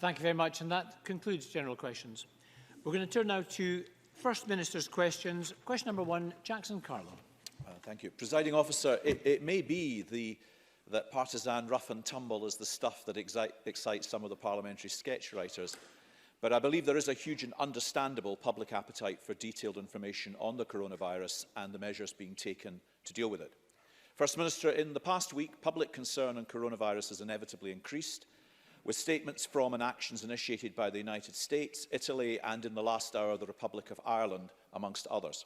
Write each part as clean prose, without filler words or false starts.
Thank you very much, and that concludes general questions. We're going to turn now to First Minister's questions. Question number 1, Jackson Carlo. Thank you. Presiding Officer, it may be that partisan rough and tumble is the stuff that excites some of the parliamentary sketch writers, but I believe there is a huge and understandable public appetite for detailed information on the coronavirus and the measures being taken to deal with it. First Minister, in the past week, public concern on coronavirus has inevitably increased, with statements from and actions initiated by the United States, Italy and in the last hour the Republic of Ireland, amongst others.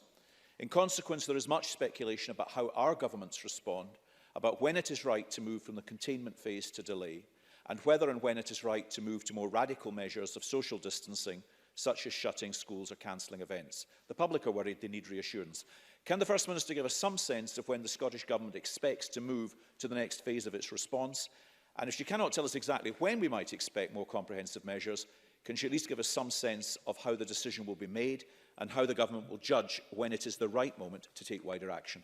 In consequence, there is much speculation about how our governments respond, about when it is right to move from the containment phase to delay, and whether and when it is right to move to more radical measures of social distancing, such as shutting schools or cancelling events. The public are worried, they need reassurance. Can the First Minister give us some sense of when the Scottish Government expects to move to the next phase of its response? And if she cannot tell us exactly when we might expect more comprehensive measures, can she at least give us some sense of how the decision will be made and how the Government will judge when it is the right moment to take wider action?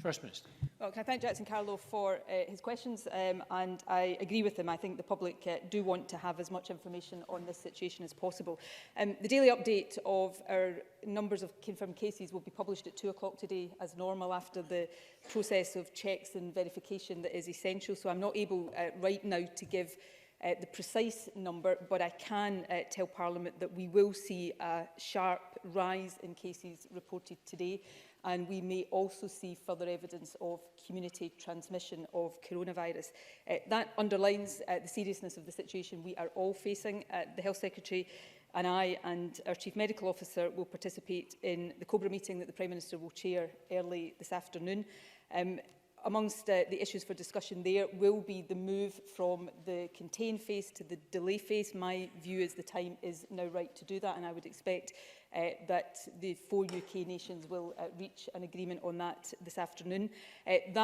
First Minister. Well, can I thank Jackson Carlo for his questions, and I agree with him. I think the public do want to have as much information on this situation as possible. The daily update of our numbers of confirmed cases will be published at 2 o'clock today as normal after the process of checks and verification that is essential. So I'm not able right now to give the precise number, but I can tell Parliament that we will see a sharp rise in cases reported today, and we may also see further evidence of community transmission of coronavirus. That underlines the seriousness of the situation we are all facing. The Health Secretary and I and our Chief Medical Officer will participate in the COBRA meeting that the Prime Minister will chair early this afternoon. Amongst the issues for discussion there will be the move from the contain phase to the delay phase. My view is the time is now right to do that, and I would expect that the 4 UK nations will reach an agreement on that this afternoon. If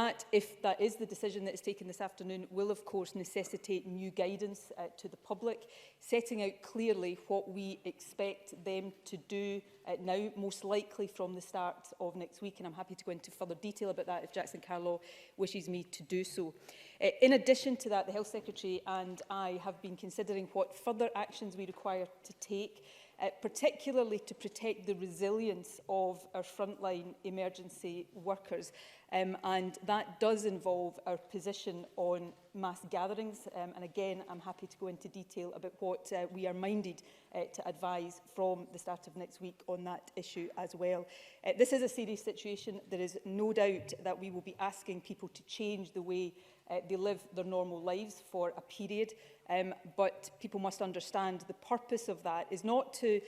that is the decision that is taken this afternoon, will of course necessitate new guidance to the public, setting out clearly what we expect them to do now, most likely from the start of next week, and I'm happy to go into further detail about that if Jackson Carlo wishes me to do so. In addition to that, the Health Secretary and I have been considering what further actions we require to take, particularly to protect the resilience of our frontline emergency workers. And that does involve our position on mass gatherings. And again, I'm happy to go into detail about what we are minded to advise from the start of next week on that issue as well. This is a serious situation. There is no doubt that we will be asking people to change the way they live their normal lives for a period. But people must understand the purpose of that is not to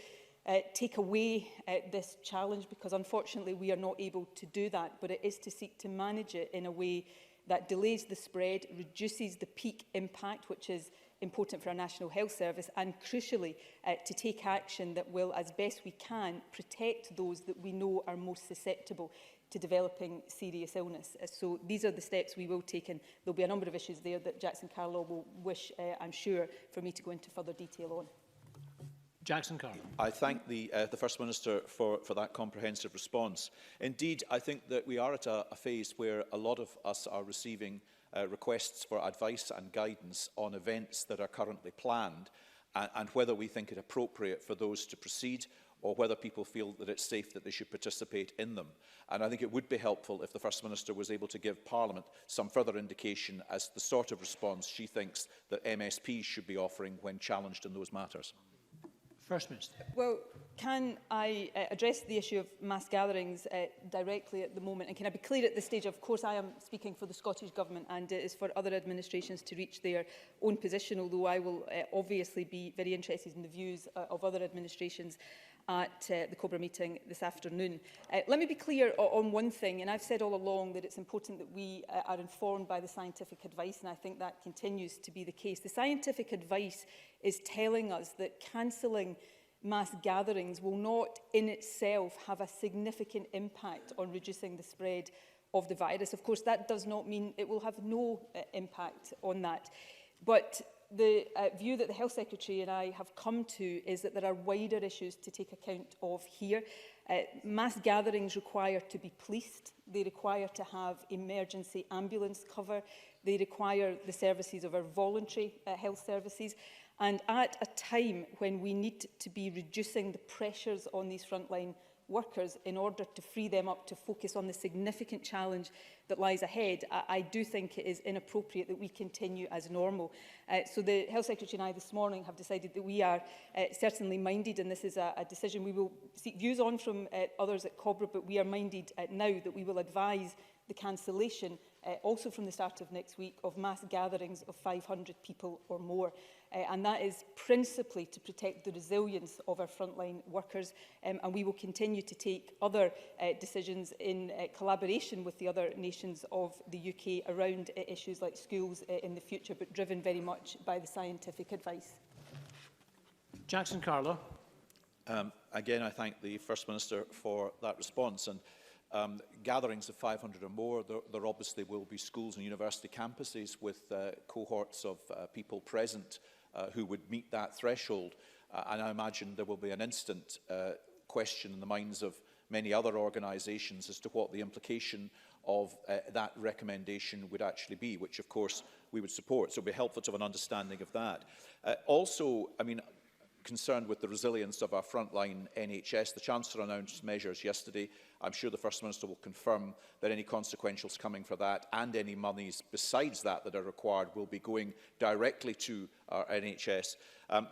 take away this challenge, because unfortunately we are not able to do that, but it is to seek to manage it in a way that delays the spread, reduces the peak impact, which is important for our National Health Service, and crucially to take action that will, as best we can, protect those that we know are most susceptible to developing serious illness. So these are the steps we will take, and there'll be a number of issues there that Jackson Carlo will wish, I'm sure, for me to go into further detail on. Jackson Carlo. I thank the First Minister for that comprehensive response. Indeed, I think that we are at a phase where a lot of us are receiving requests for advice and guidance on events that are currently planned, and whether we think it appropriate for those to proceed, or whether people feel that it's safe that they should participate in them. And I think it would be helpful if the First Minister was able to give Parliament some further indication as to the sort of response she thinks that MSPs should be offering when challenged in those matters. First Minister. Well, can I address the issue of mass gatherings directly at the moment? And can I be clear at this stage? Of course, I am speaking for the Scottish Government, and it is for other administrations to reach their own position, although I will obviously be very interested in the views of other administrations at the COBRA meeting this afternoon. Let me be clear on one thing, and I've said all along that it's important that we are informed by the scientific advice, and I think that continues to be the case. The scientific advice is telling us that cancelling mass gatherings will not in itself have a significant impact on reducing the spread of the virus. Of course, that does not mean it will have no impact on that. But the view that the Health Secretary and I have come to is that there are wider issues to take account of here. Mass gatherings require to be policed. They require to have emergency ambulance cover. They require the services of our voluntary health services. And at a time when we need to be reducing the pressures on these frontline workers in order to free them up to focus on the significant challenge that lies ahead, I do think it is inappropriate that we continue as normal. So the Health Secretary and I this morning have decided that we are certainly minded, and this is a decision we will seek views on from others at COBRA, but we are minded now that we will advise the cancellation, also from the start of next week, of mass gatherings of 500 people or more. And that is principally to protect the resilience of our frontline workers, and we will continue to take other decisions in collaboration with the other nations of the UK around issues like schools in the future, but driven very much by the scientific advice. Jackson Carlo. Again, I thank the First Minister for that response. And gatherings of 500 or more, there obviously will be schools and university campuses with cohorts of people present who would meet that threshold. And I imagine there will be an instant question in the minds of many other organisations as to what the implication of that recommendation would actually be, which of course we would support. So it would be helpful to have an understanding of that. Also, I mean, concerned with the resilience of our frontline NHS, the Chancellor announced measures yesterday. I'm sure the First Minister will confirm that any consequentials coming for that and any monies besides that that are required will be going directly to our NHS.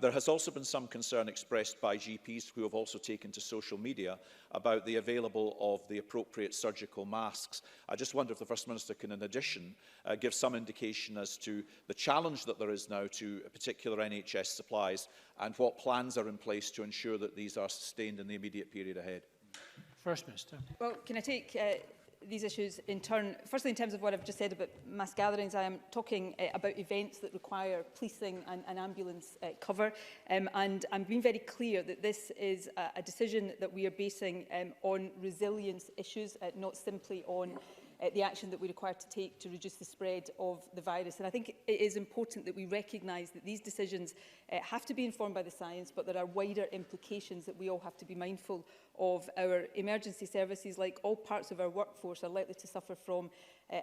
There has also been some concern expressed by GPs who have also taken to social media about the available of the appropriate surgical masks. I just wonder if the First Minister can, in addition, give some indication as to the challenge that there is now to particular NHS supplies and what plans are in place to ensure that these are sustained in the immediate period ahead. First Minister. Well, can I take these issues in turn? Firstly, in terms of what I've just said about mass gatherings, I am talking about events that require policing and ambulance cover. And I'm being very clear that this is a decision that we are basing on resilience issues, not simply on the action that we require to take to reduce the spread of the virus. And I think it is important that we recognise that these decisions have to be informed by the science, but there are wider implications that we all have to be mindful of. Our emergency services, like all parts of our workforce, are likely to suffer from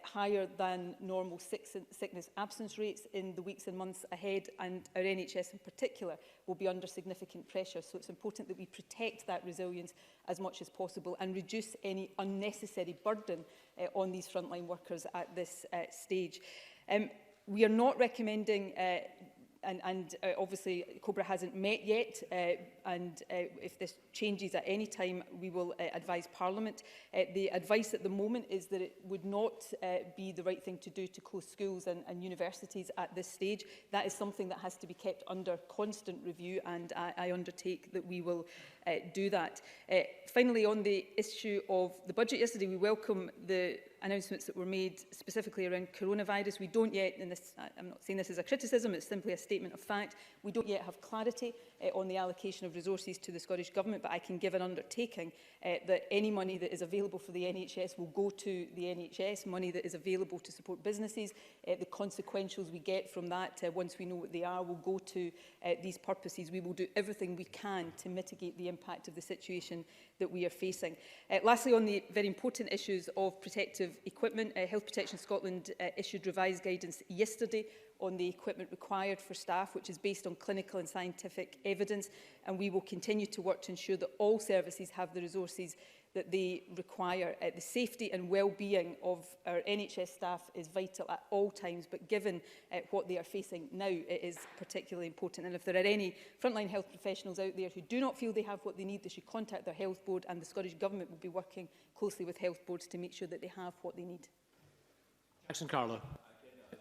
higher than normal sickness absence rates in the weeks and months ahead, and our NHS in particular will be under significant pressure. So it's important that we protect that resilience as much as possible and reduce any unnecessary burden on these frontline workers at this stage. We are not recommending obviously COBRA hasn't met yet, and if this changes at any time, we will advise Parliament. The advice at the moment is that it would not be the right thing to do to close schools and universities at this stage. That is something that has to be kept under constant review, and I undertake that we will do that. Finally, on the issue of the budget yesterday, we welcome the announcements that were made specifically around coronavirus. We don't yet, and this, I'm not saying this as a criticism, it's simply a statement of fact, we don't yet have clarity on the allocation of resources to the Scottish Government, but I can give an undertaking that any money that is available for the NHS will go to the NHS, money that is available to support businesses. The consequentials we get from that, once we know what they are, will go to these purposes. We will do everything we can to mitigate the impact of the situation that we are facing. Lastly, on the very important issues of protective equipment, Health Protection Scotland issued revised guidance yesterday on the equipment required for staff, which is based on clinical and scientific evidence, and we will continue to work to ensure that all services have the resources that they require. The safety and well-being of our NHS staff is vital at all times, but given what they are facing now, it is particularly important. And if there are any frontline health professionals out there who do not feel they have what they need, they should contact their health board, and the Scottish Government will be working closely with health boards to make sure that they have what they need. Jackson Carlo.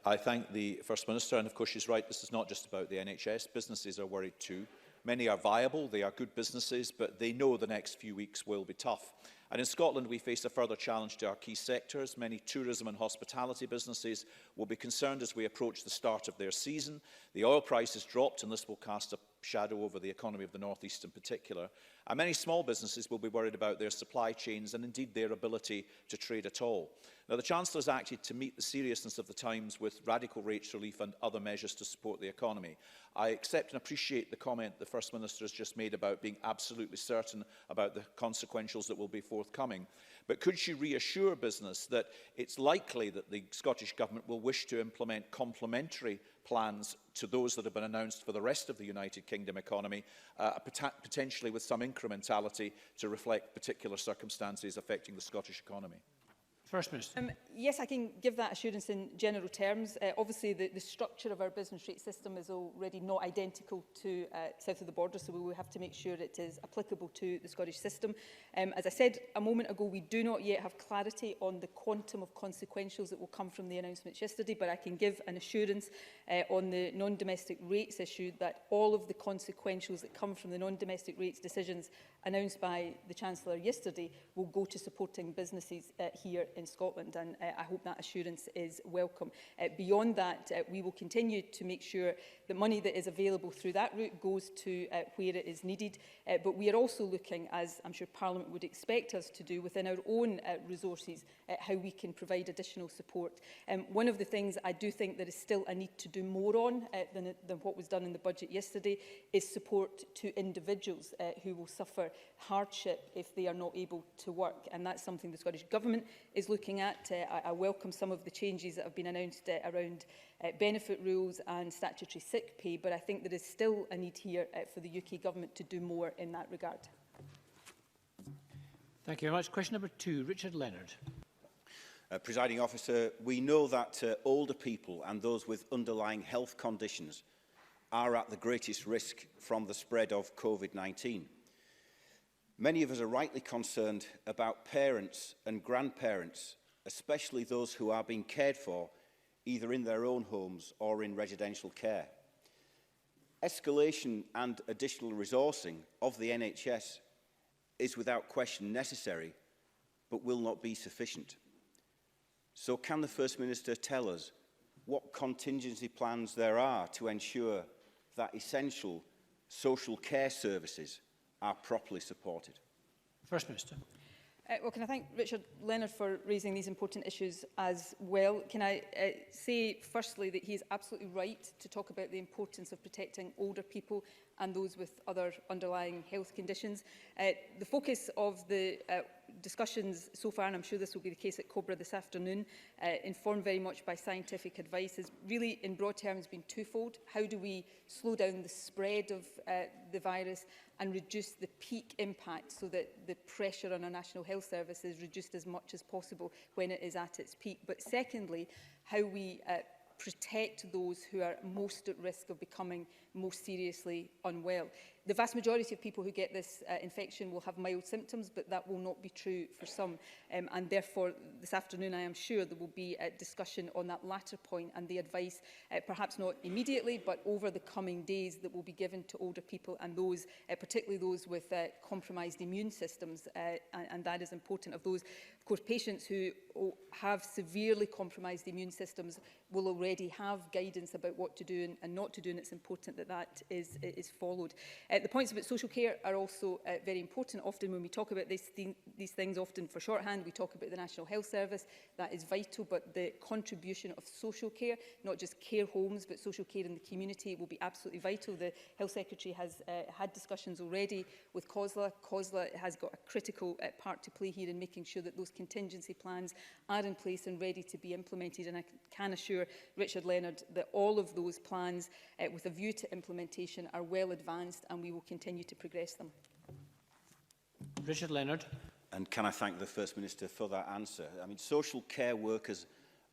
I thank the First Minister, and of course she's right, this is not just about the NHS. Businesses are worried too. Many are viable, they are good businesses, but they know the next few weeks will be tough. And in Scotland, we face a further challenge to our key sectors. Many tourism and hospitality businesses will be concerned as we approach the start of their season. The oil price has dropped, and this will cast a shadow over the economy of the North East in particular. And many small businesses will be worried about their supply chains and indeed their ability to trade at all. Now, the Chancellor has acted to meet the seriousness of the times with radical rates relief and other measures to support the economy. I accept and appreciate the comment the First Minister has just made about being absolutely certain about the consequentials that will be forthcoming. But could she reassure business that it's likely that the Scottish Government will wish to implement complementary plans to those that have been announced for the rest of the United Kingdom economy, potentially with some incrementality to reflect particular circumstances affecting the Scottish economy? First Minister. Yes, I can give that assurance in general terms. Obviously, the structure of our business rate system is already not identical to south of the border, so we will have to make sure it is applicable to the Scottish system. As I said a moment ago, we do not yet have clarity on the quantum of consequentials that will come from the announcements yesterday, but I can give an assurance on the non-domestic rates issue that all of the consequentials that come from the non-domestic rates decisions announced by the Chancellor yesterday will go to supporting businesses here in Scotland, and I hope that assurance is welcome. Beyond that, we will continue to make sure the money that is available through that route goes to where it is needed, but we are also looking, as I'm sure Parliament would expect us to do, within our own resources, how we can provide additional support. One of the things I do think there is still a need to do more on than what was done in the budget yesterday is support to individuals who will suffer hardship if they are not able to work, and that's something the Scottish Government is looking at. I welcome some of the changes that have been announced around benefit rules and statutory sick pay, but I think there is still a need here for the UK Government to do more in that regard. Thank you very much. Question number 2, Richard Leonard. Presiding Officer, we know that older people and those with underlying health conditions are at the greatest risk from the spread of COVID-19. Many of us are rightly concerned about parents and grandparents, especially those who are being cared for either in their own homes or in residential care. Escalation and additional resourcing of the NHS is without question necessary, but will not be sufficient. So can the First Minister tell us what contingency plans there are to ensure that essential social care services are properly supported? First Minister. Well, can I thank Richard Leonard for raising these important issues as well? Can I say firstly that he is absolutely right to talk about the importance of protecting older people and those with other underlying health conditions. The focus of the discussions so far, and I'm sure this will be the case at Cobra this afternoon, informed very much by scientific advice, has really in broad terms been twofold. How do we slow down the spread of the virus and reduce the peak impact so that the pressure on our National Health Service is reduced as much as possible when it is at its peak? But secondly, how we protect those who are most at risk of becoming most seriously unwell. The vast majority of people who get this infection will have mild symptoms, but that will not be true for some. And therefore, this afternoon, I am sure there will be a discussion on that latter point and the advice, perhaps not immediately, but over the coming days that will be given to older people and those, particularly those with compromised immune systems. And that is important. Of those, of course, patients who have severely compromised immune systems will already have guidance about what to do and not to do, and it's important that that is followed. The points about social care are also very important. Often when we talk about these things, often for shorthand, we talk about the National Health Service. That is vital, but the contribution of social care, not just care homes, but social care in the community will be absolutely vital. The Health Secretary has had discussions already with COSLA. COSLA has got a critical part to play here in making sure that those contingency plans are in place and ready to be implemented. And I can assure Richard Leonard that all of those plans, with a view to implementation, are well advanced, and we will continue to progress them. Richard Leonard. And can I thank the First Minister for that answer? I mean, social care workers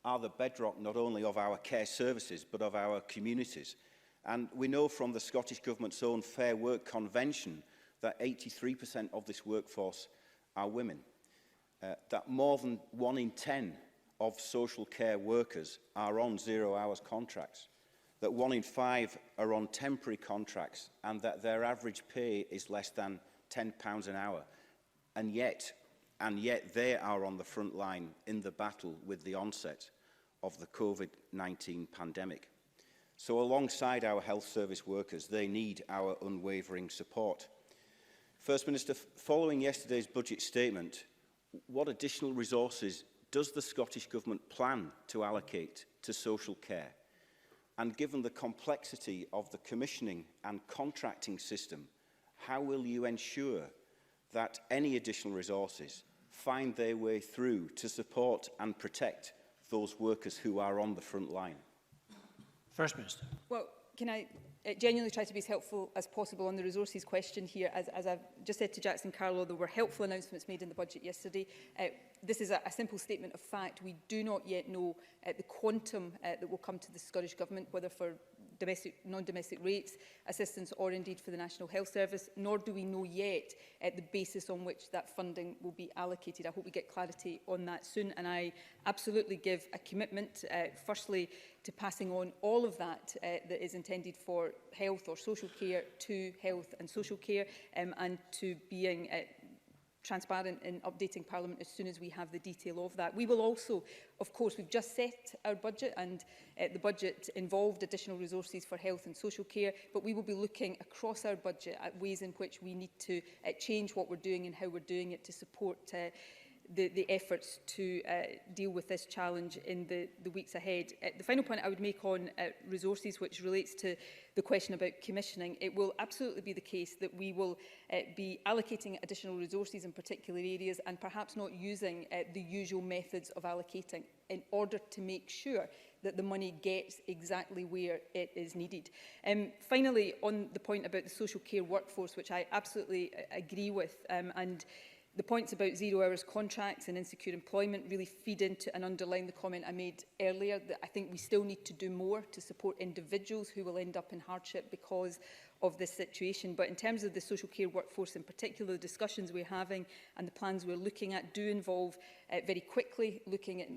are the bedrock not only of our care services, but of our communities. And we know from the Scottish Government's own Fair Work Convention that 83% of this workforce are women. That more than 1 in 10 of social care workers are on 0 hours contracts, that 1 in 5 are on temporary contracts, and that their average pay is less than £10 an hour. And yet they are on the front line in the battle with the onset of the COVID-19 pandemic. So alongside our health service workers, they need our unwavering support. First Minister, following yesterday's budget statement, what additional resources does the Scottish Government plan to allocate to social care? And given the complexity of the commissioning and contracting system, how will you ensure that any additional resources find their way through to support and protect those workers who are on the front line? First Minister. Well, can I genuinely try to be as helpful as possible on the resources question here? As I've just said to Jackson Carlow, there were helpful announcements made in the budget yesterday. This is a simple statement of fact. We do not yet know the quantum that will come to the Scottish Government, whether for domestic, non-domestic rates, assistance, or indeed for the National Health Service, nor do we know yet the basis on which that funding will be allocated. I hope we get clarity on that soon, and I absolutely give a commitment, firstly, to passing on all of that that is intended for health or social care to health and social care, and to being transparent in updating Parliament as soon as we have the detail of that. We will also, of course, we've just set our budget, and the budget involved additional resources for health and social care, but we will be looking across our budget at ways in which we need to change what we're doing and how we're doing it to support the efforts to deal with this challenge in the weeks ahead. The final point I would make on resources, which relates to the question about commissioning, it will absolutely be the case that we will be allocating additional resources in particular areas and perhaps not using the usual methods of allocating in order to make sure that the money gets exactly where it is needed. Finally, on the point about the social care workforce, which I absolutely agree with, and the points about 0 hours contracts and insecure employment really feed into and underline the comment I made earlier, that I think we still need to do more to support individuals who will end up in hardship because of this situation. But in terms of the social care workforce in particular, the discussions we're having and the plans we're looking at do involve very quickly looking at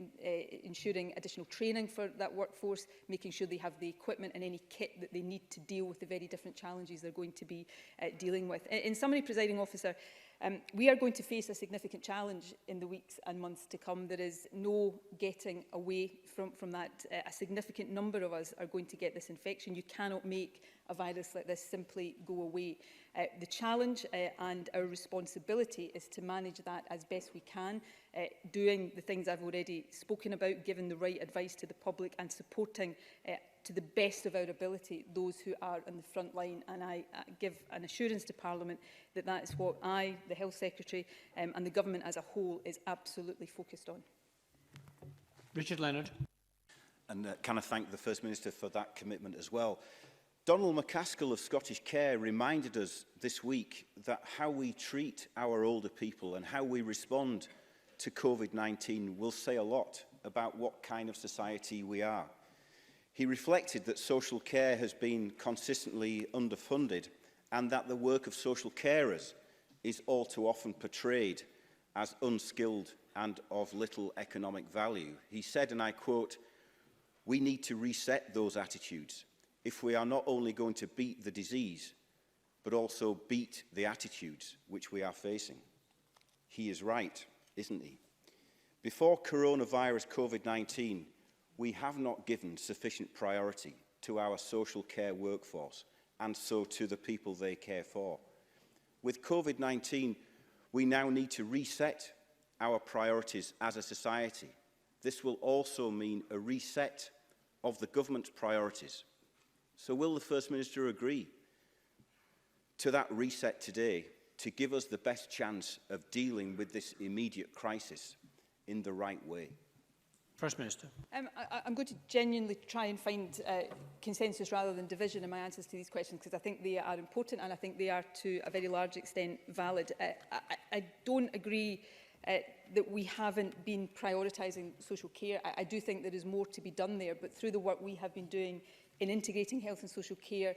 ensuring additional training for that workforce, making sure they have the equipment and any kit that they need to deal with the very different challenges they're going to be dealing with. In summary, Presiding Officer, we are going to face a significant challenge in the weeks and months to come. There is no getting away from that. A significant number of us are going to get this infection. You cannot make a virus like this simply go away. The challenge and our responsibility is to manage that as best we can, doing the things I've already spoken about, giving the right advice to the public and supporting to the best of our ability those who are on the front line. And I give an assurance to Parliament that that is what I, the Health Secretary, and the Government as a whole is absolutely focused on. Richard Leonard. And can I thank the First Minister for that commitment as well. Donald McCaskill of Scottish Care reminded us this week that how we treat our older people and how we respond to COVID-19 will say a lot about what kind of society we are. He reflected that social care has been consistently underfunded and that the work of social carers is all too often portrayed as unskilled and of little economic value. He said, and I quote, "We need to reset those attitudes if we are not only going to beat the disease, but also beat the attitudes which we are facing." He is right, isn't he? Before coronavirus COVID-19, we have not given sufficient priority to our social care workforce and so to the people they care for. With COVID-19, we now need to reset our priorities as a society. This will also mean a reset of the government's priorities. So will the First Minister agree to that reset today to give us the best chance of dealing with this immediate crisis in the right way? First Minister. I'm going to genuinely try and find consensus rather than division in my answers to these questions, because I think they are important and I think they are to a very large extent valid. I don't agree that we haven't been prioritising social care. I do think there is more to be done there, but through the work we have been doing in integrating health and social care,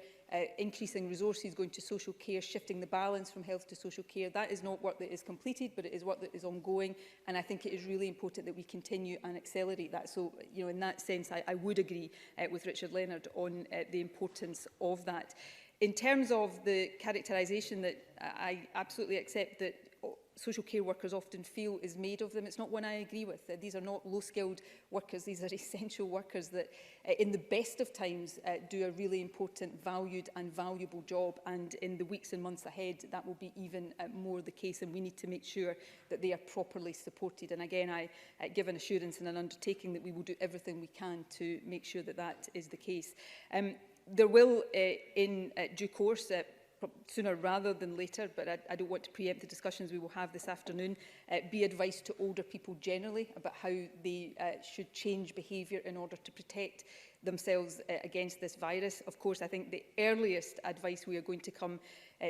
increasing resources going to social care, shifting the balance from health to social care, that is not work that is completed, but it is work that is ongoing, and I think it is really important that we continue and accelerate that. So, you know, in that sense, I would agree with Richard Leonard on the importance of that. In terms of the characterisation that I absolutely accept that social care workers often feel is made of them, it's not one I agree with. These are not low-skilled workers, these are essential workers that in the best of times do a really important, valued and valuable job, and in the weeks and months ahead that will be even more the case, and we need to make sure that they are properly supported. And again, I give an assurance and an undertaking that we will do everything we can to make sure that that is the case. There will, in due course, sooner rather than later, but I don't want to preempt the discussions we will have this afternoon, be advice to older people generally about how they should change behaviour in order to protect themselves against this virus. Of course, I think the earliest advice we are going to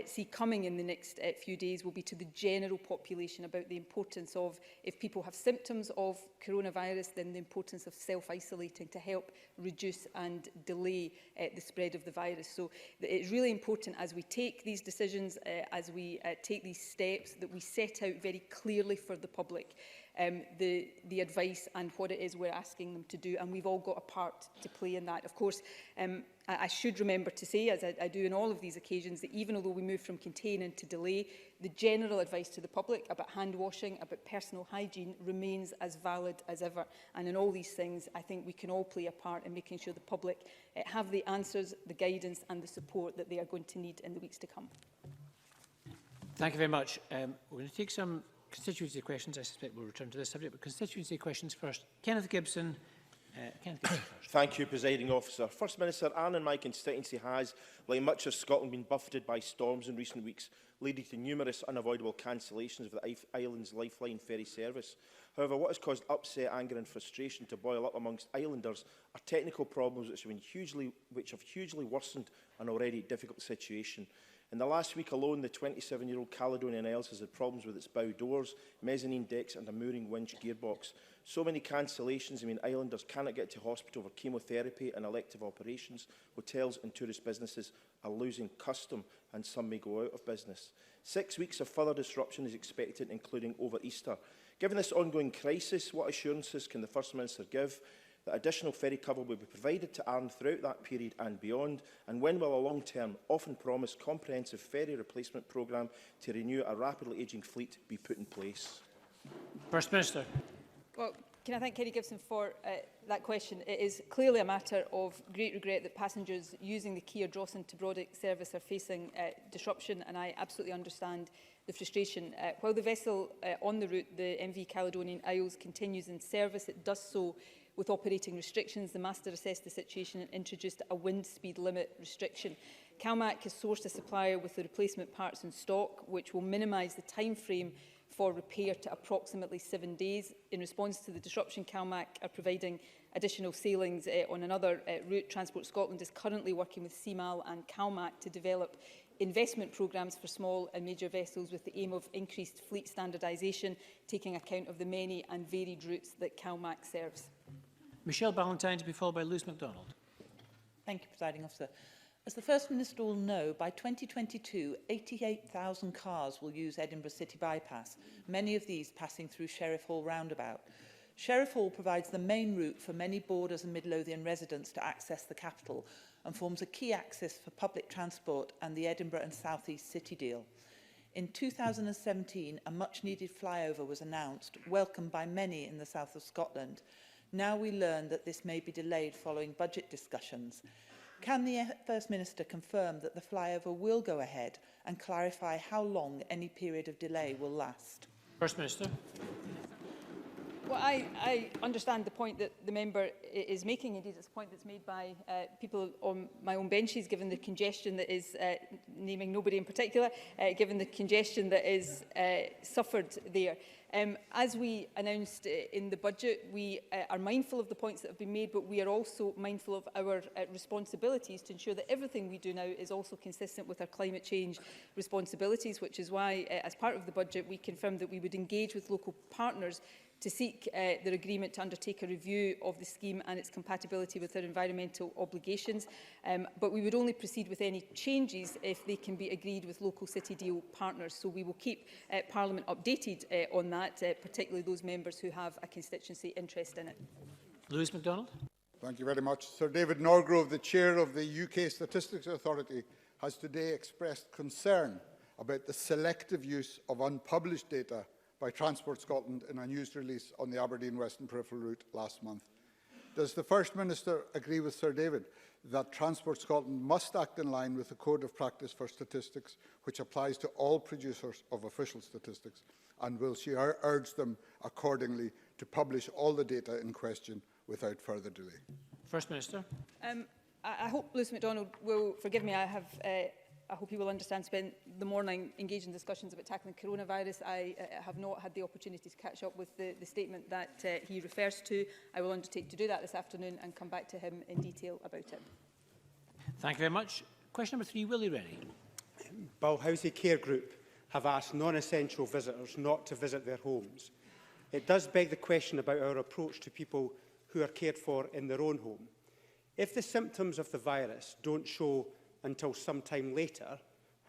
see coming in the next few days will be to the general population about the importance of, if people have symptoms of coronavirus, then the importance of self-isolating to help reduce and delay the spread of the virus. So it's really important as we take these decisions, as we take these steps, that we set out very clearly for the public the advice and what it is we're asking them to do, and we've all got a part to play in that. Of course, I should remember to say, as I do in all of these occasions, that even although we move from contain into delay, the general advice to the public about hand washing, about personal hygiene, remains as valid as ever. And in all these things, I think we can all play a part in making sure the public have the answers, the guidance and the support that they are going to need in the weeks to come. Thank you very much. We're going to take some constituency questions. I suspect we'll return to this subject, but constituency questions first. Kenneth Gibson. First. Thank you, Presiding Officer. First Minister, Anne and my constituency has, like much of Scotland, been buffeted by storms in recent weeks, leading to numerous unavoidable cancellations of the island's lifeline ferry service. However, what has caused upset, anger and frustration to boil up amongst islanders are technical problems which have hugely worsened an already difficult situation. In the last week alone, the 27-year-old Caledonian Isles has had problems with its bow doors, mezzanine decks and a mooring winch gearbox. So many cancellations mean islanders cannot get to hospital for chemotherapy and elective operations. Hotels and tourist businesses are losing custom and some may go out of business. 6 weeks of further disruption is expected, including over Easter. Given this ongoing crisis, what assurances can the First Minister give that additional ferry cover will be provided to Arran throughout that period and beyond? And when will a long-term, often promised comprehensive ferry replacement programme to renew a rapidly ageing fleet be put in place? First Minister. Well, can I thank Kerry Gibson for that question? It is clearly a matter of great regret that passengers using the Keir Drawson to Brodick service are facing disruption, and I absolutely understand the frustration. While the vessel on the route, the MV Caledonian Isles, continues in service, it does so with operating restrictions. The Master assessed the situation and introduced a wind speed limit restriction. CalMac has sourced a supplier with the replacement parts in stock, which will minimise the time frame for repair to approximately 7 days. In response to the disruption, CalMac are providing additional sailings on another route. Transport Scotland is currently working with CMAL and CalMac to develop investment programmes for small and major vessels with the aim of increased fleet standardisation, taking account of the many and varied routes that CalMac serves. Michelle Ballantyne to be followed by Lewis MacDonald. Thank you, Presiding Officer. As the First Minister will know, by 2022, 88,000 cars will use Edinburgh City Bypass, many of these passing through Sheriff Hall roundabout. Sheriff Hall provides the main route for many Borders and Midlothian residents to access the capital and forms a key axis for public transport and the Edinburgh and South East City deal. In 2017, a much-needed flyover was announced, welcomed by many in the south of Scotland. Now we learn that this may be delayed following budget discussions. Can the First Minister confirm that the flyover will go ahead and clarify how long any period of delay will last? First Minister. Well, I understand the point that the member is making. Indeed, it's a point that's made by people on my own benches, given the congestion that is, naming nobody in particular, given the congestion that is suffered there. As we announced in the budget, we are mindful of the points that have been made, but we are also mindful of our responsibilities to ensure that everything we do now is also consistent with our climate change responsibilities, which is why, as part of the budget, we confirmed that we would engage with local partners to seek their agreement to undertake a review of the scheme and its compatibility with our environmental obligations. But we would only proceed with any changes if they can be agreed with local city deal partners. So we will keep Parliament updated on that, particularly those members who have a constituency interest in it. Lewis MacDonald. Thank you very much. Sir David Norgrove, the Chair of the UK Statistics Authority, has today expressed concern about the selective use of unpublished data by Transport Scotland in a news release on the Aberdeen Western Peripheral route last month. Does the First Minister agree with Sir David that Transport Scotland must act in line with the Code of Practice for Statistics, which applies to all producers of official statistics, and will she urge them accordingly to publish all the data in question without further delay? First Minister. I hope Lewis MacDonald will forgive me. I have I hope you will understand, spent the morning engaged in discussions about tackling coronavirus. I have not had the opportunity to catch up with the statement that he refers to. I will undertake to do that this afternoon and come back to him in detail about it. Thank you very much. Question number 3, Willie Rennie. Balhousie Care Group have asked non-essential visitors not to visit their homes. It does beg the question about our approach to people who are cared for in their own home. If the symptoms of the virus don't show until some time later,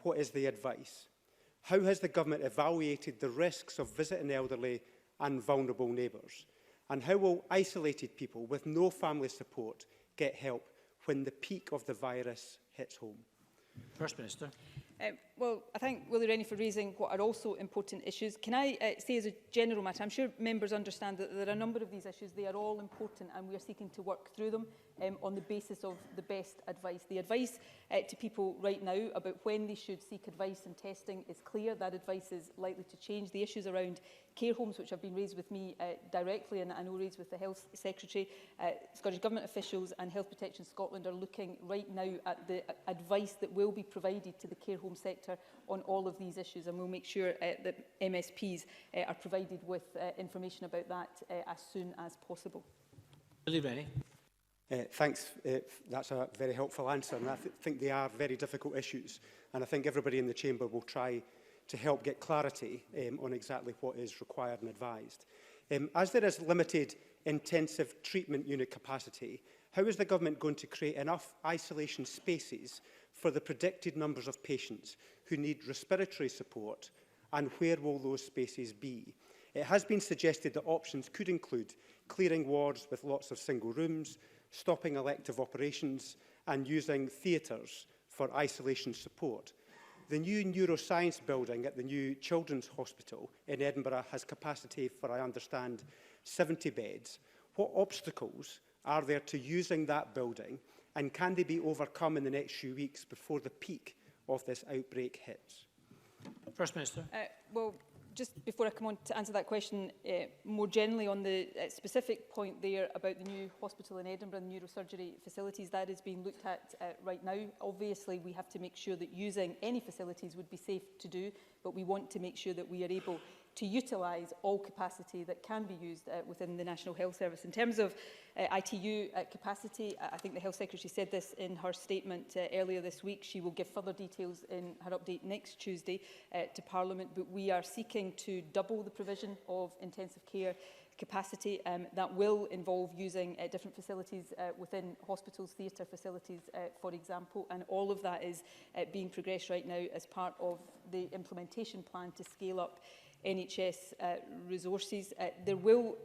what is the advice? How has the government evaluated the risks of visiting elderly and vulnerable neighbours? And how will isolated people with no family support get help when the peak of the virus hits home? First Minister. Well, I thank Willie Rennie for raising what are also important issues. Can I say as a general matter, I'm sure members understand that there are a number of these issues. They are all important and we are seeking to work through them on the basis of the best advice. The advice to people right now about when they should seek advice and testing is clear. That advice is likely to change. The issues around care homes, which have been raised with me directly and I know raised with the Health Secretary, Scottish Government officials and Health Protection Scotland are looking right now at the advice that will be provided to the care home sector on all of these issues, and we'll make sure that MSPs are provided with information about that as soon as possible. Willie Rennie. Thanks. That's a very helpful answer, and I think they are very difficult issues, and I think everybody in the chamber will try to help get clarity on exactly what is required and advised. As there is limited intensive treatment unit capacity, how is the government going to create enough isolation spaces for the predicted numbers of patients who need respiratory support, and where will those spaces be? It has been suggested that options could include clearing wards with lots of single rooms, stopping elective operations, and using theatres for isolation support. The new neuroscience building at the new Children's Hospital in Edinburgh has capacity for, I understand, 70 beds. What obstacles are there to using that building, and can they be overcome in the next few weeks before the peak of this outbreak hits? First Minister. Well, just before I come on to answer that question, more generally on the specific point there about the new hospital in Edinburgh and neurosurgery facilities, that is being looked at right now. Obviously, we have to make sure that using any facilities would be safe to do, but we want to make sure that we are able to utilise all capacity that can be used within the National Health Service. In terms of ITU capacity, I think the Health Secretary said this in her statement earlier this week. She will give further details in her update next Tuesday to Parliament, but we are seeking to double the provision of intensive care capacity. That will involve using different facilities within hospitals, theatre facilities, for example, and all of that is being progressed right now as part of the implementation plan to scale up NHS resources. There will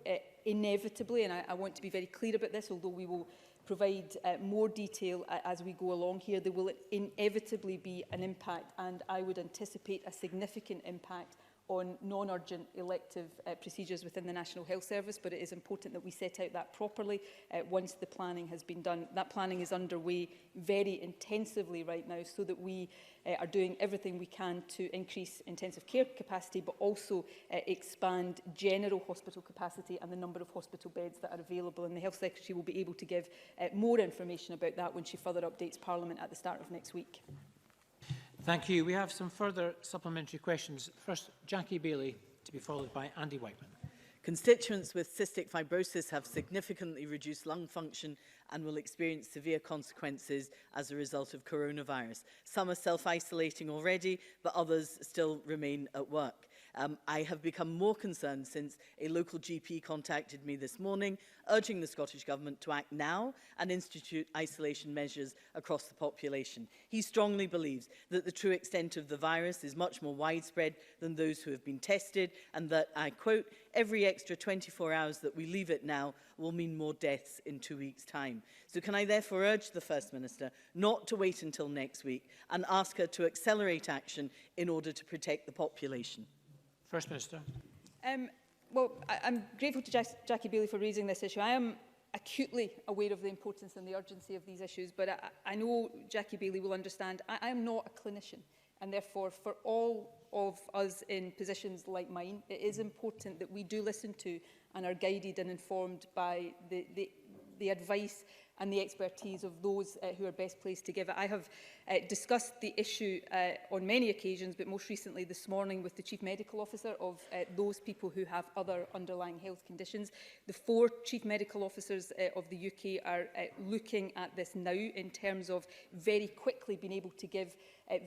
inevitably, and I want to be very clear about this, although we will provide more detail as we go along here, there will inevitably be an impact, and I would anticipate a significant impact on non-urgent elective procedures within the National Health Service, but it is important that we set out that properly once the planning has been done. That planning is underway very intensively right now so that we are doing everything we can to increase intensive care capacity, but also expand general hospital capacity and the number of hospital beds that are available. And the Health Secretary will be able to give more information about that when she further updates Parliament at the start of next week. Thank you. We have some further supplementary questions. First, Jackie Bailey, to be followed by Andy Whiteman. Constituents with cystic fibrosis have significantly reduced lung function and will experience severe consequences as a result of coronavirus. Some are self-isolating already, but others still remain at work. I have become more concerned since a local GP contacted me this morning, urging the Scottish Government to act now and institute isolation measures across the population. He strongly believes that the true extent of the virus is much more widespread than those who have been tested, and that, I quote, every extra 24 hours that we leave it now will mean more deaths in 2 weeks' time. So can I therefore urge the First Minister not to wait until next week and ask her to accelerate action in order to protect the population? First Minister. Well, I'm grateful to Jackie Bailey for raising this issue. I am acutely aware of the importance and the urgency of these issues, but I know Jackie Bailey will understand I am not a clinician, and therefore for all of us in positions like mine, it is important that we do listen to and are guided and informed by the advice and the expertise of those who are best placed to give it. I have discussed the issue on many occasions, but most recently this morning with the Chief Medical Officer of those people who have other underlying health conditions. The 4 Chief Medical Officers of the UK are looking at this now in terms of very quickly being able to give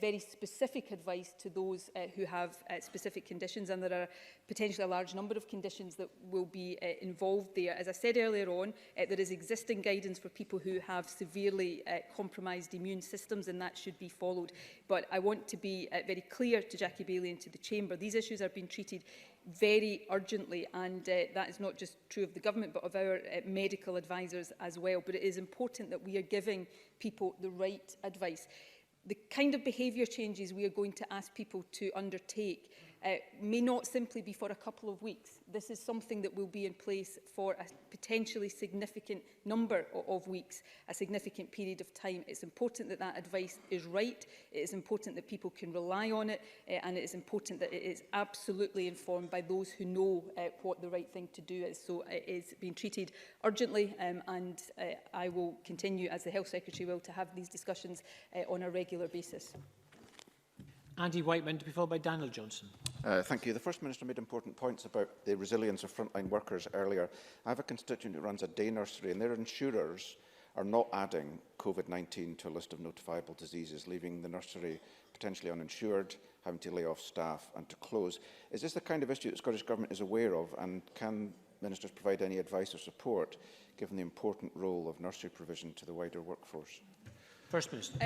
very specific advice to those who have specific conditions, and there are potentially a large number of conditions that will be involved there. As I said earlier on, there is existing guidance for people who have severely compromised immune systems, and that should be followed. But I want to be very clear to Jackie Bailey and to the Chamber. These issues are being treated very urgently, and that is not just true of the government but of our medical advisors as well. But it is important that we are giving people the right advice. The kind of behaviour changes we are going to ask people to undertake may not simply be for a couple of weeks. This is something that will be in place for a potentially significant number of weeks, a significant period of time. It's important that that advice is right, it is important that people can rely on it, and it is important that it is absolutely informed by those who know what the right thing to do is. So it is being treated urgently, and I will continue, as the Health Secretary will, to have these discussions on a regular basis. Andy Whiteman, to be followed by Daniel Johnson. Thank you. The First Minister made important points about the resilience of frontline workers earlier. I have a constituent who runs a day nursery, and their insurers are not adding COVID-19 to a list of notifiable diseases, leaving the nursery potentially uninsured, having to lay off staff and to close. Is this the kind of issue that the Scottish Government is aware of, and can ministers provide any advice or support, given the important role of nursery provision to the wider workforce? First Minister.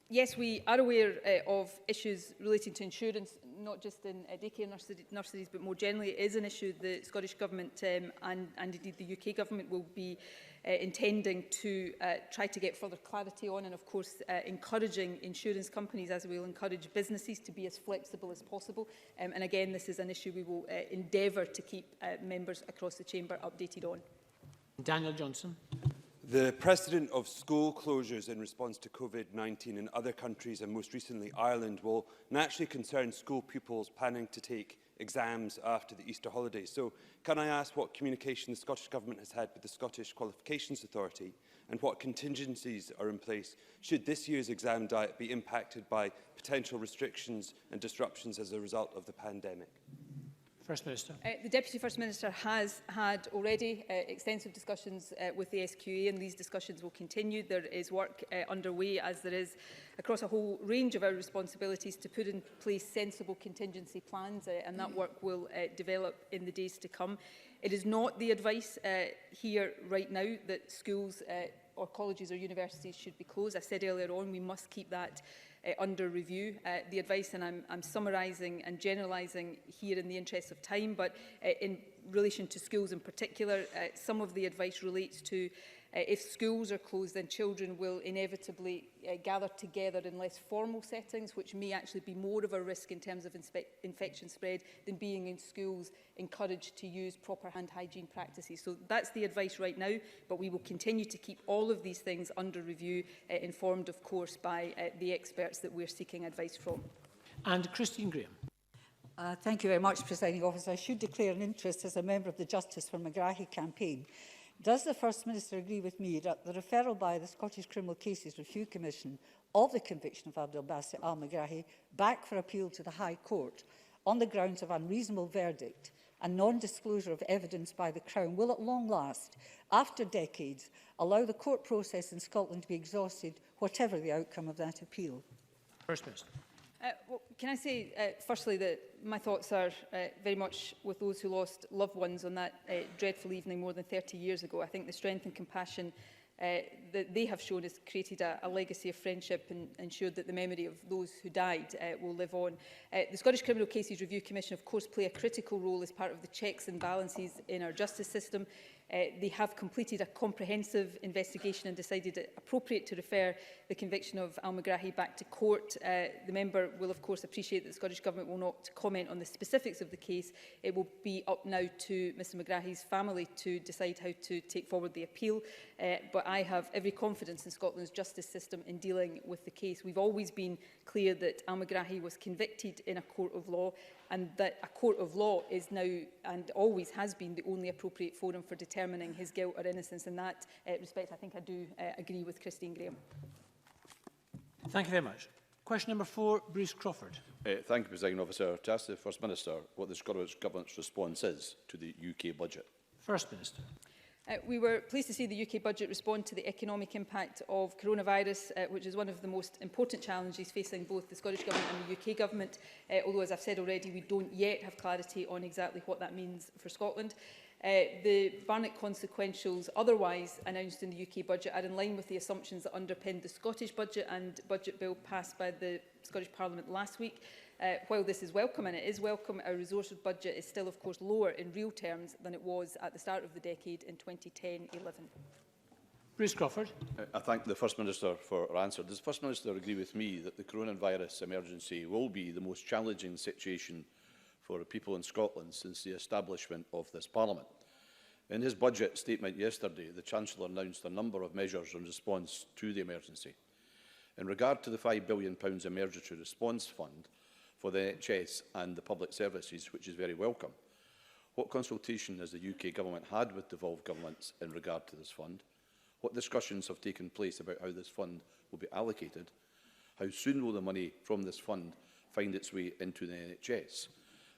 Yes, we are aware of issues relating to insurance, not just in daycare nurseries, but more generally. It is an issue the Scottish Government and indeed the UK Government will be intending to try to get further clarity on, and of course encouraging insurance companies, as we will encourage businesses, to be as flexible as possible. And again, this is an issue we will endeavour to keep members across the Chamber updated on. Daniel Johnson. The precedent of school closures in response to COVID-19 in other countries, and most recently Ireland, will naturally concern school pupils planning to take exams after the Easter holidays. So can I ask what communication the Scottish Government has had with the Scottish Qualifications Authority, and what contingencies are in place should this year's exam diet be impacted by potential restrictions and disruptions as a result of the pandemic? First Minister. The Deputy First Minister has had already extensive discussions with the SQA, and these discussions will continue. There is work underway, as there is across a whole range of our responsibilities, to put in place sensible contingency plans, and that work will develop in the days to come. It is not the advice here right now that schools or colleges or universities should be closed. I said earlier on, we must keep that under review. The advice, and I'm summarising and generalising here in the interest of time, but in relation to schools in particular, some of the advice relates to if schools are closed, then children will inevitably gather together in less formal settings, which may actually be more of a risk in terms of infection spread than being in schools encouraged to use proper hand hygiene practices. So that's the advice right now, but we will continue to keep all of these things under review, informed, of course, by the experts that we're seeking advice from. And Christine Graham. Thank you very much, Presiding Officer. I should declare an interest as a member of the Justice for Megrahi campaign. Does the First Minister agree with me that the referral by the Scottish Criminal Cases Review Commission of the conviction of Abdelbasit Al-Megrahi back for appeal to the High Court on the grounds of unreasonable verdict and non-disclosure of evidence by the Crown will at long last, after decades, allow the court process in Scotland to be exhausted, whatever the outcome of that appeal? First Minister. Well, can I say, firstly, that my thoughts are very much with those who lost loved ones on that dreadful evening more than 30 years ago. I think the strength and compassion that they have shown has created a legacy of friendship and ensured that the memory of those who died will live on. The Scottish Criminal Cases Review Commission, of course, play a critical role as part of the checks and balances in our justice system. They have completed a comprehensive investigation and decided it appropriate to refer the conviction of Al-Megrahi back to court. The member will, of course, appreciate that the Scottish Government will not comment on the specifics of the case. It will be up now to Mr Megrahi's family to decide how to take forward the appeal. But I have every every confidence in Scotland's justice system in dealing with the case. We've always been clear that Al-Megrahi was convicted in a court of law, and that a court of law is now and always has been the only appropriate forum for determining his guilt or innocence. In that respect, I think I do agree with Christine Graham. Thank you very much. Question number 4, Bruce Crawford. Thank you, Presiding Officer. To ask the First Minister what the Scottish Government's response is to the UK budget. First Minister. We were pleased to see the UK budget respond to the economic impact of coronavirus, which is one of the most important challenges facing both the Scottish Government and the UK Government, although, as I've said already, we don't yet have clarity on exactly what that means for Scotland. The Barnett consequentials otherwise announced in the UK budget are in line with the assumptions that underpinned the Scottish budget and budget bill passed by the Scottish Parliament last week. While this is welcome, and it is welcome, our resources budget is still, of course, lower in real terms than it was at the start of the decade in 2010-11. Bruce Crawford. I thank the First Minister for her answer. Does the First Minister agree with me that the coronavirus emergency will be the most challenging situation for the people in Scotland since the establishment of this Parliament? In his budget statement yesterday, the Chancellor announced a number of measures in response to the emergency. In regard to the £5 billion Emergency Response Fund for the NHS and the public services, which is very welcome, what consultation has the UK Government had with devolved governments in regard to this fund? What discussions have taken place about how this fund will be allocated? How soon will the money from this fund find its way into the NHS?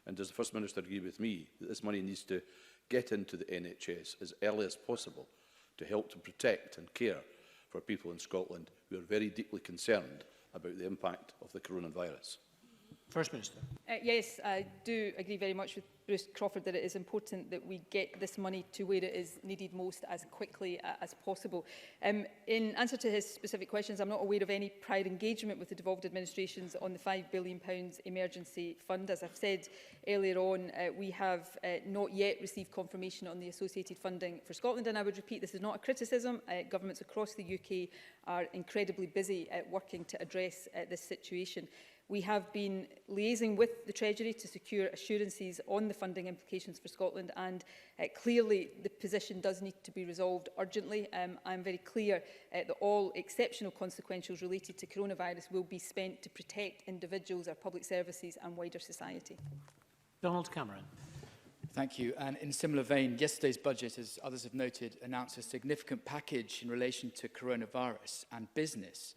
And does the First Minister agree with me that this money needs to get into the NHS as early as possible to help to protect and care for people in Scotland who are very deeply concerned about the impact of the coronavirus? First Minister. Yes, I do agree very much with Bruce Crawford that it is important that we get this money to where it is needed most as quickly as possible. In answer to his specific questions, I'm not aware of any prior engagement with the devolved administrations on the £5 billion emergency fund. As I've said earlier on, we have not yet received confirmation on the associated funding for Scotland, and I would repeat, this is not a criticism. Governments across the UK are incredibly busy working to address this situation. We have been liaising with the Treasury to secure assurances on the funding implications for Scotland, and clearly the position does need to be resolved urgently. I'm very clear that all exceptional consequentials related to coronavirus will be spent to protect individuals, our public services and wider society. Donald Cameron. Thank you. And in a similar vein, yesterday's budget, as others have noted, announced a significant package in relation to coronavirus and business.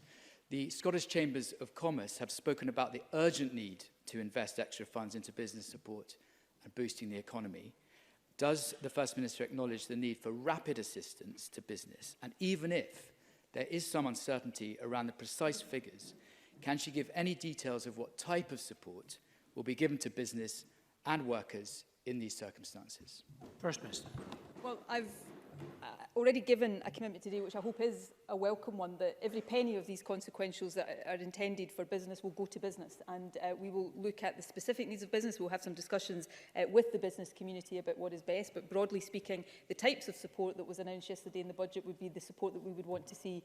The Scottish Chambers of Commerce have spoken about the urgent need to invest extra funds into business support and boosting the economy. Does the First Minister acknowledge the need for rapid assistance to business? And even if there is some uncertainty around the precise figures, can she give any details of what type of support will be given to business and workers in these circumstances? First Minister. Well, I've already given a commitment today, which I hope is a welcome one, that every penny of these consequentials that are intended for business will go to business. And we will look at the specific needs of business. We'll have some discussions with the business community about what is best. But broadly speaking, the types of support that was announced yesterday in the budget would be the support that we would want to see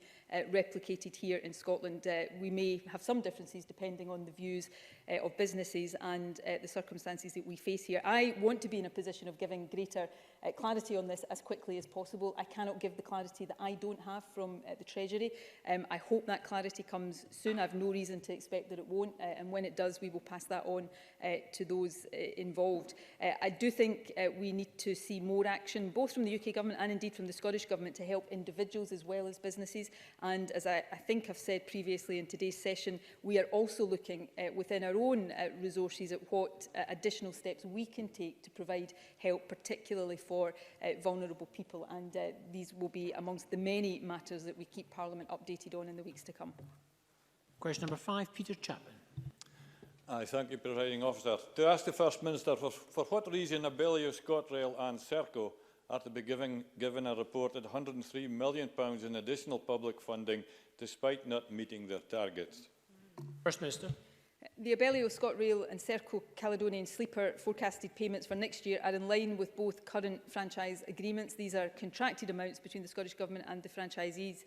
replicated here in Scotland. We may have some differences depending on the views of businesses and the circumstances that we face here. I want to be in a position of giving greater clarity on this as quickly as possible. I cannot give the clarity that I don't have from the Treasury. I hope that clarity comes soon. I have no reason to expect that it won't, and when it does, we will pass that on to those involved. I do think we need to see more action, both from the UK Government and indeed from the Scottish Government, to help individuals as well as businesses. And as I think I've said previously in today's session, we are also looking within our own resources at what additional steps we can take to provide help, particularly for vulnerable people. And these will be amongst the many matters that we keep Parliament updated on in the weeks to come. Question number 5, Peter Chapman. Thank you, Presiding Officer. To ask the First Minister for what reason Abellio, ScotRail and Serco are to be given a reported £103 million in additional public funding despite not meeting their targets. First Minister. The Abellio, ScotRail and Serco Caledonian Sleeper forecasted payments for next year are in line with both current franchise agreements. These are contracted amounts between the Scottish Government and the franchisees.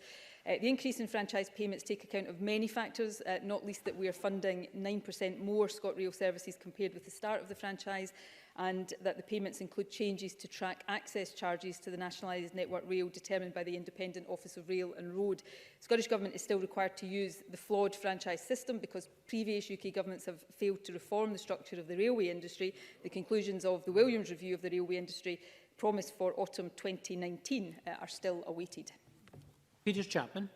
The increase in franchise payments take account of many factors, not least that we are funding 9% more ScotRail services compared with the start of the franchise, and that the payments include changes to track access charges to the nationalised network rail determined by the Independent Office of Rail and Road. The Scottish Government is still required to use the flawed franchise system because previous UK governments have failed to reform the structure of the railway industry. The conclusions of the Williams Review of the railway industry, promised for autumn 2019, are still awaited. Peter Chapman.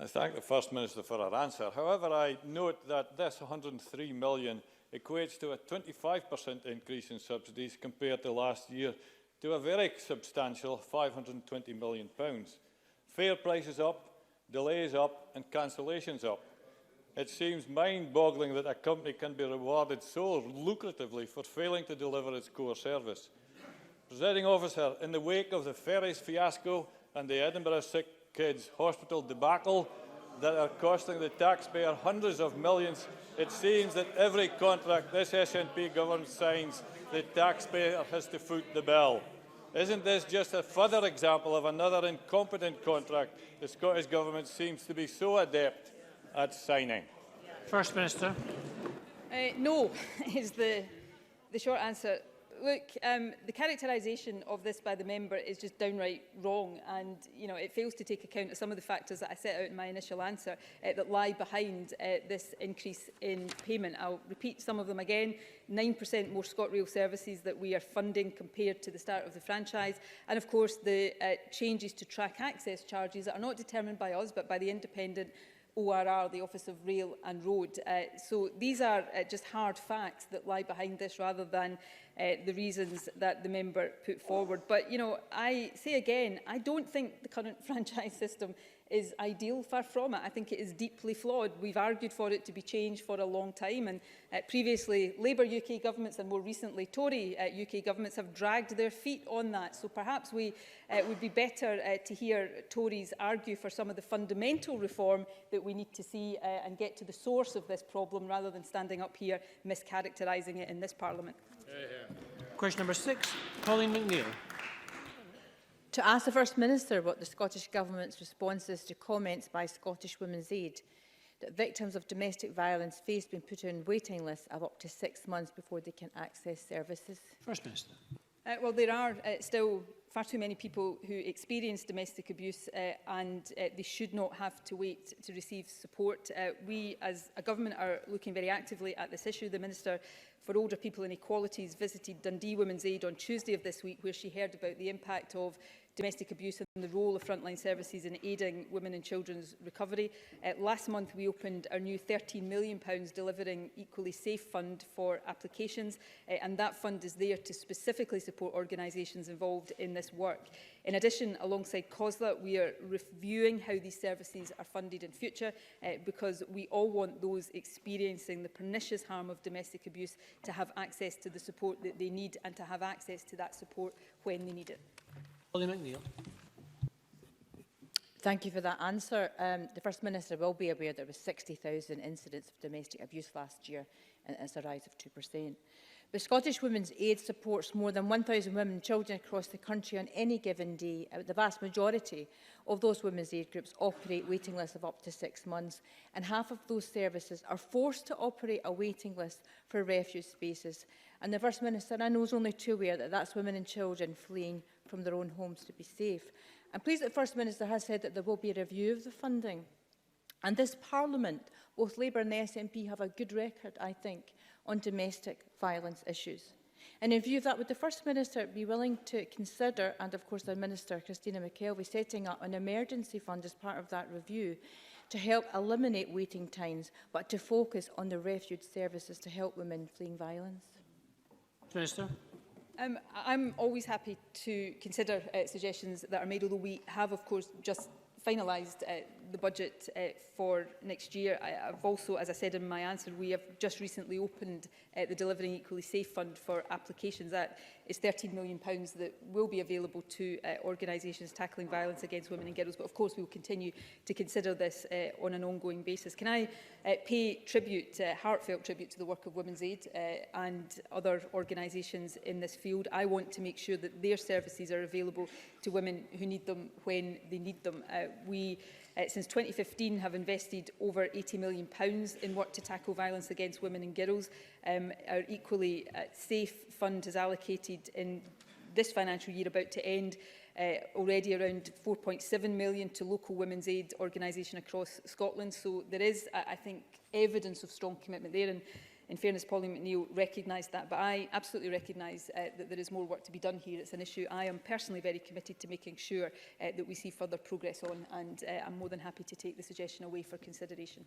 I thank the First Minister for her answer. However, I note that this 103 million equates to a 25% increase in subsidies compared to last year, to a very substantial £520 million. Fare prices up, delays up and cancellations up. It seems mind-boggling that a company can be rewarded so lucratively for failing to deliver its core service. Presiding Officer, in the wake of the ferries fiasco and the Edinburgh Sick Kids Hospital debacle that are costing the taxpayer hundreds of millions, it seems that every contract this SNP government signs, the taxpayer has to foot the bill. Isn't this just a further example of another incompetent contract the Scottish Government seems to be so adept at signing? First Minister. No, is the short answer. Look, the characterisation of this by the member is just downright wrong, and it fails to take account of some of the factors that I set out in my initial answer that lie behind this increase in payment. I'll repeat some of them again. 9% more ScotRail services that we are funding compared to the start of the franchise, and of course the changes to track access charges that are not determined by us but by the independent ORR, the Office of Rail and Road. So these are just hard facts that lie behind this rather than the reasons that the member put forward. But, I say again, I don't think the current franchise system is ideal, far from it. I think it is deeply flawed. We've argued for it to be changed for a long time, and previously Labour UK governments and more recently Tory UK governments have dragged their feet on that. So perhaps we would be better to hear Tories argue for some of the fundamental reform that we need to see and get to the source of this problem rather than standing up here mischaracterising it in this Parliament. Question number 6, Pauline McNeill. To ask the First Minister what the Scottish Government's response is to comments by Scottish Women's Aid that victims of domestic violence face being put on waiting lists of up to 6 months before they can access services. First Minister. Well, there are still far too many people who experience domestic abuse and they should not have to wait to receive support. We, as a government, are looking very actively at this issue. The Minister for Older People and Equalities visited Dundee Women's Aid on Tuesday of this week, where she heard about the impact of domestic abuse and the role of frontline services in aiding women and children's recovery. Last month we opened our new £13 million Delivering Equally Safe Fund for applications, and that fund is there to specifically support organisations involved in this work. In addition, alongside COSLA, we are reviewing how these services are funded in future because we all want those experiencing the pernicious harm of domestic abuse to have access to the support that they need and to have access to that support when they need it. Pauline McNeill. Thank you for that answer. The First Minister will be aware there were 60,000 incidents of domestic abuse last year, and it's a rise of 2%. The Scottish Women's Aid supports more than 1,000 women and children across the country on any given day. The vast majority of those women's aid groups operate waiting lists of up to 6 months, and half of those services are forced to operate a waiting list for refuge spaces. And the First Minister, I know, is only too aware that that's women and children fleeing from their own homes to be safe. I'm pleased that the First Minister has said that there will be a review of the funding. And this Parliament, both Labour and the SNP, have a good record, I think, on domestic violence issues. And in view of that, would the First Minister be willing to consider, and of course the Minister, Christina McKelvey, setting up an emergency fund as part of that review to help eliminate waiting times, but to focus on the refuge services to help women fleeing violence? Minister. I'm always happy to consider suggestions that are made, although we have, of course, just finalised the budget for next year. I've also, as I said in my answer, we have just recently opened the Delivering Equally Safe Fund for applications. That is £13 million that will be available to organisations tackling violence against women and girls. But of course, we will continue to consider this on an ongoing basis. Can I pay tribute, heartfelt tribute, to the work of Women's Aid and other organisations in this field? I want to make sure that their services are available to women who need them when they need them. We since 2015 have invested over £80 million in work to tackle violence against women and girls. Our Equally Safe Fund has allocated in this financial year about to end already around £4.7 million to local women's aid organisation across Scotland. So there is, I think, evidence of strong commitment there. And in fairness, Pauline McNeill recognised that, but I absolutely recognise that there is more work to be done here. It's an issue I am personally very committed to making sure that we see further progress on, and I'm more than happy to take the suggestion away for consideration.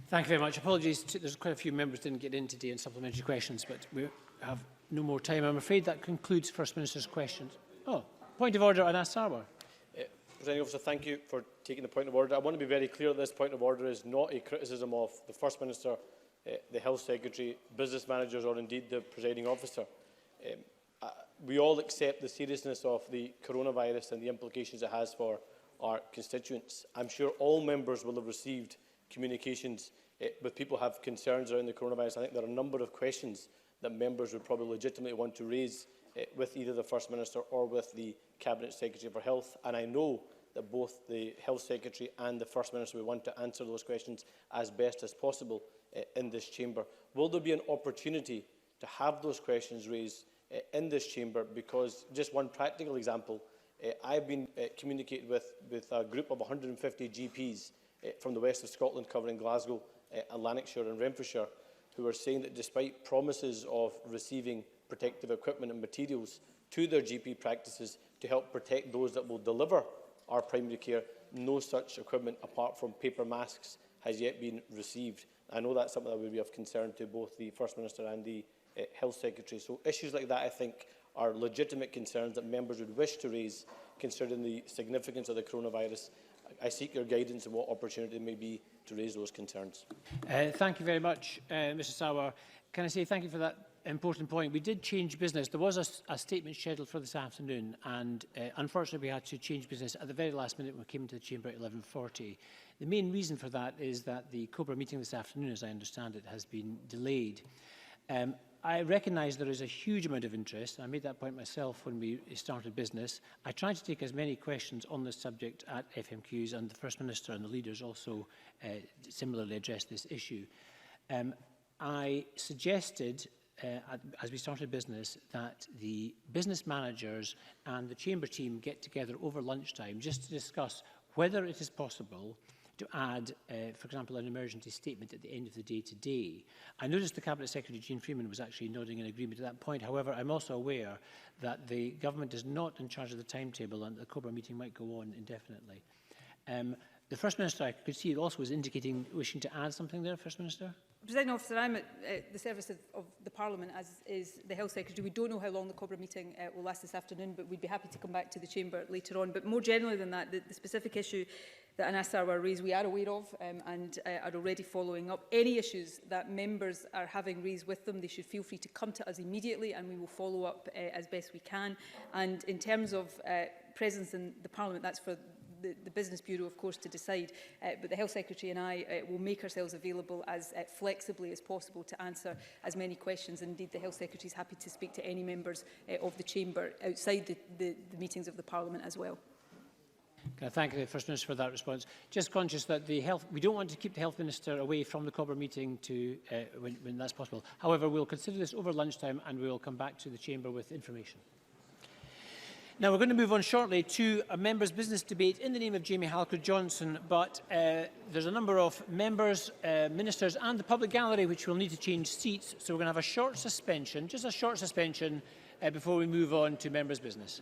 Thank you very much. Apologies, there's quite a few members didn't get in today in supplementary questions, but we have no more time. I'm afraid that concludes First Minister's questions. Oh, point of order, Anas Sarwar. Presiding Officer, thank you for taking the point of order. I want to be very clear that this point of order is not a criticism of the First Minister, the Health Secretary, business managers or indeed the Presiding Officer. We all accept the seriousness of the coronavirus and the implications it has for our constituents. I'm sure all members will have received communications with people who have concerns around the coronavirus. I think there are a number of questions that members would probably legitimately want to raise with either the First Minister or with the Cabinet Secretary for Health. And I know that both the Health Secretary and the First Minister will want to answer those questions as best as possible in this chamber. Will there be an opportunity to have those questions raised in this chamber? Because just one practical example, I've been communicating with a group of 150 GPs from the west of Scotland covering Glasgow, Lanarkshire and Renfrewshire, who are saying that despite promises of receiving protective equipment and materials to their GP practices to help protect those that will deliver our primary care, no such equipment apart from paper masks has yet been received. I know that's something that would be of concern to both the First Minister and the Health Secretary. So issues like that, I think, are legitimate concerns that members would wish to raise considering the significance of the coronavirus. I seek your guidance on what opportunity may be to raise those concerns. Thank you very much, Mr Sarwar. Can I say thank you for that important point? We did change business. There was a statement scheduled for this afternoon, and unfortunately we had to change business at the very last minute when we came into the chamber at 11:40. The main reason for that is that the COBRA meeting this afternoon, as I understand it, has been delayed. I recognise there is a huge amount of interest. I made that point myself when we started business. I tried to take as many questions on this subject at FMQs, and the First Minister and the leaders also similarly addressed this issue. I suggested, as we started business, that the business managers and the chamber team get together over lunchtime just to discuss whether it is possible to add, for example, an emergency statement at the end of the day today. I noticed the Cabinet Secretary, Jean Freeman, was actually nodding in agreement at that point. However, I'm also aware that the government is not in charge of the timetable and the COBRA meeting might go on indefinitely. The First Minister, I could see, also was indicating wishing to add something there, First Minister. Presiding Officer, I'm at the service of the Parliament, as is the Health Secretary. We don't know how long the COBRA meeting will last this afternoon, but we'd be happy to come back to the chamber later on. But more generally than that, the specific issue that Anas Sarwar raised, we are aware of and are already following up. Any issues that members are having raised with them, they should feel free to come to us immediately, and we will follow up as best we can. And in terms of presence in the Parliament, that's for the Business Bureau, of course, to decide. But the Health Secretary and I will make ourselves available as flexibly as possible to answer as many questions. Indeed, the Health Secretary is happy to speak to any members of the chamber outside the meetings of the Parliament as well. Can I thank the First Minister for that response? Just conscious that we don't want to keep the Health Minister away from the COBRA meeting when that's possible. However, we'll consider this over lunchtime and we will come back to the chamber with information. Now, we're going to move on shortly to a members' business debate in the name of Jamie Halker-Johnson, but there's a number of members, ministers and the public gallery which will need to change seats, so we're going to have a short suspension, just a short suspension, before we move on to members' business.